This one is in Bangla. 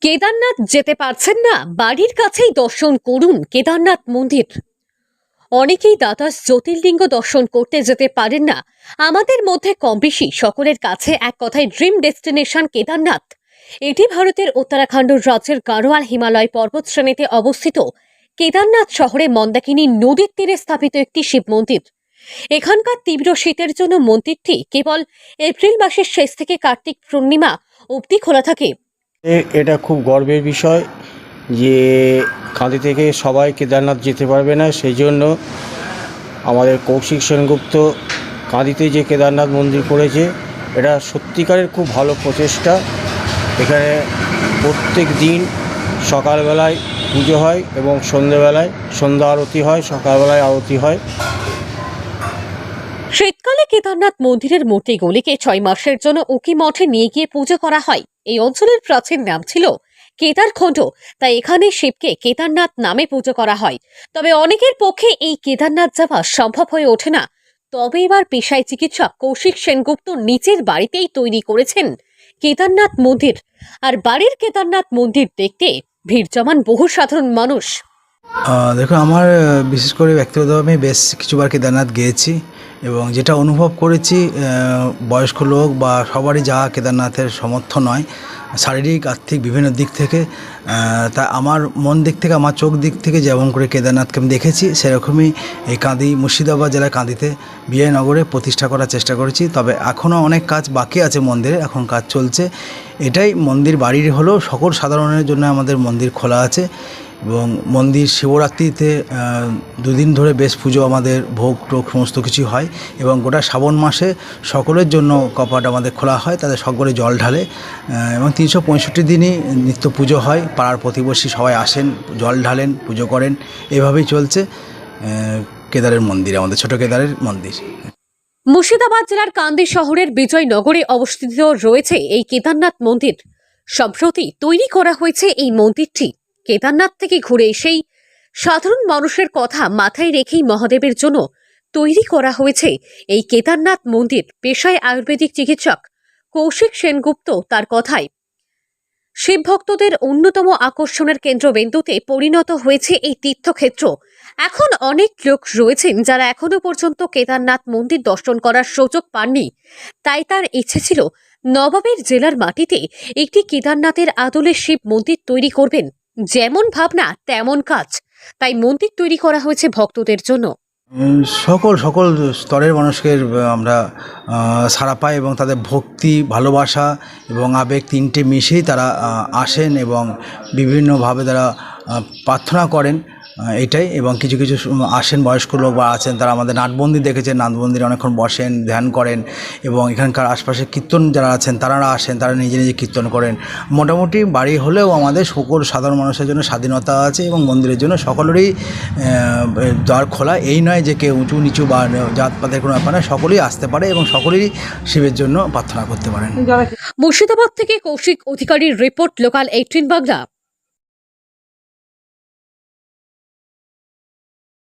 কেদারনাথ যেতে পারছেন না, বাড়ির কাছেই দর্শন করুন কেদারনাথ মন্দির। অনেকেই দ্বাদশ জ্যোতির্লিঙ্গ দর্শন করতে যেতে পারেন না। আমাদের মধ্যে কম বেশি সকলের কাছে এক কথায় ড্রিম ডেস্টিনেশন কেদারনাথ। এটি ভারতের উত্তরাখণ্ড রাজ্যের গাড়োয়াল হিমালয় পর্বতশ্রেণীতে অবস্থিত কেদারনাথ শহরে মন্দাকিনী নদীর তীরে স্থাপিত একটি শিব মন্দির। এখানকার তীব্র শীতের জন্য মন্দিরটি কেবল এপ্রিল মাসের শেষ থেকে কার্তিক পূর্ণিমা অবধি খোলা থাকে। এটা খুব গর্বের বিষয় যে কাঁদি থেকে সবাই কেদারনাথ যেতে পারবে না, সেই জন্য আমাদের কৌশিক সেনগুপ্ত কাঁদিতে যে কেদারনাথ মন্দির করেছে, এটা সত্যিকারের খুব ভালো প্রচেষ্টা। এখানে প্রত্যেক দিন সকালবেলায় পুজো হয় এবং সন্ধ্যেবেলায় সন্ধ্যা আরতি হয়, সকালবেলায় আরতি হয়। শীতকালে কেদারনাথ মন্দিরের মূর্তিগুলিকে 6 মাসের জন্য উকি মঠে নিয়ে গিয়ে পুজো করা হয়। এই অঞ্চলের প্রাচীন নাম ছিল কেদারখণ্ড, তাই এখানে শিবকে কেদারনাথ নামে পুজো করা হয়। তবে অনেকের পক্ষে এই কেদারনাথ যাওয়া সম্ভব হয়ে ওঠে না। তবে এবার পেশায় চিকিৎসক কৌশিক সেনগুপ্ত নিজের বাড়িতেই তৈরি করেছেন কেদারনাথ মন্দির। আর বাড়ির কেদারনাথ মন্দির দেখতে ভিড় জমান বহু সাধারণ মানুষ। দেখুন, আমার বিশেষ করে ব্যক্তিগতভাবে আমি বেশ কিছুবার কেদারনাথ গিয়েছি এবং যেটা অনুভব করেছি, বয়স্ক লোক বা সবারই যাওয়া কেদারনাথের সমর্থ নয়, শারীরিক আর্থিক বিভিন্ন দিক থেকে। তা আমার মন দিক থেকে, আমার চোখ দিক থেকে যেমন করে কেদারনাথকে আমি দেখেছি, সেরকমই এই কাঁদি, মুর্শিদাবাদ জেলার কাঁদিতে বিজয়নগরে প্রতিষ্ঠা করার চেষ্টা করেছি। তবে এখনও অনেক কাজ বাকি আছে মন্দিরে, এখন কাজ চলছে। এটাই মন্দির বাড়ির হলেও সকল সাধারণের জন্য আমাদের মন্দির খোলা আছে এবং মন্দির শিবরাত্রিতে 2 দিন ধরে বেশ পুজো, আমাদের ভোগ টোগ সমস্ত কিছু হয় এবং গোটা শ্রাবণ মাসে সকলের জন্য কপাট আমাদের খোলা হয়, তাদের সকলে জল ঢালে এবং 365 দিনই নিত্য পুজো হয়। পাড়ার প্রতিবেশী সবাই আসেন, জল ঢালেন, পুজো করেন। এভাবেই চলছে কেদারের মন্দির, আমাদের ছোট কেদারের মন্দির। মুর্শিদাবাদ জেলার কান্দি শহরের বিজয়নগরে অবস্থিত রয়েছে এই কেদারনাথ মন্দির। সম্প্রতি তৈরি করা হয়েছে এই মন্দিরটি। কেদারনাথ থেকে ঘুরে এসেই সাধারণ মানুষের কথা মাথায় রেখেই মহাদেবের জন্য তৈরি করা হয়েছে এই কেদারনাথ মন্দির। পেশায় আয়ুর্বেদিক চিকিৎসক কৌশিক সেনগুপ্ত তার কথায়, শিব ভক্তদের অন্যতম আকর্ষণের কেন্দ্রবিন্দুতে পরিণত হয়েছে এই তীর্থক্ষেত্র। এখন অনেক লোক রয়েছেন যারা এখনো পর্যন্ত কেদারনাথ মন্দির দর্শন করার সুযোগ পাননি। তাই তার ইচ্ছে ছিল নবাবের জেলার মাটিতে একটি কেদারনাথের আদলে শিব মন্দির তৈরি করবেন। যেমন ভাবনা তেমন কাজ, তাই মন্দির তৈরি করা হয়েছে ভক্তদের জন্য। সকল স্তরের মানুষকে আমরা সাড়া পাই এবং তাদের ভক্তি, ভালোবাসা এবং আবেগ তিনটে মিশেই তারা আসেন এবং বিভিন্নভাবে তারা প্রার্থনা করেন, এটাই। এবং কিছু কিছু আসেন বয়স্ক লোক বা আছেন, তারা আমাদের নাটবন্দি দেখেছেন, নাটবন্দিরে অনেকক্ষণ বসেন, ধ্যান করেন এবং এখানকার আশপাশে কীর্তন যারা আছেন তারা আসেন, তারা নিজে নিজে কীর্তন করেন। মোটামুটি বাড়ি হলেও আমাদের সকল সাধারণ মানুষের জন্য স্বাধীনতা আছে এবং মন্দিরের জন্য সকলেরই দ্বার খোলা। এই নয় যে কেউ উঁচু নিচু বা জাতপাতের কোনো ব্যাপার না, সকলেই আসতে পারে এবং সকলেই শিবের জন্য প্রার্থনা করতে পারেন। মুর্শিদাবাদ থেকে কৌশিক অধিকারীর রিপোর্ট, লোকাল 18 বাংলা।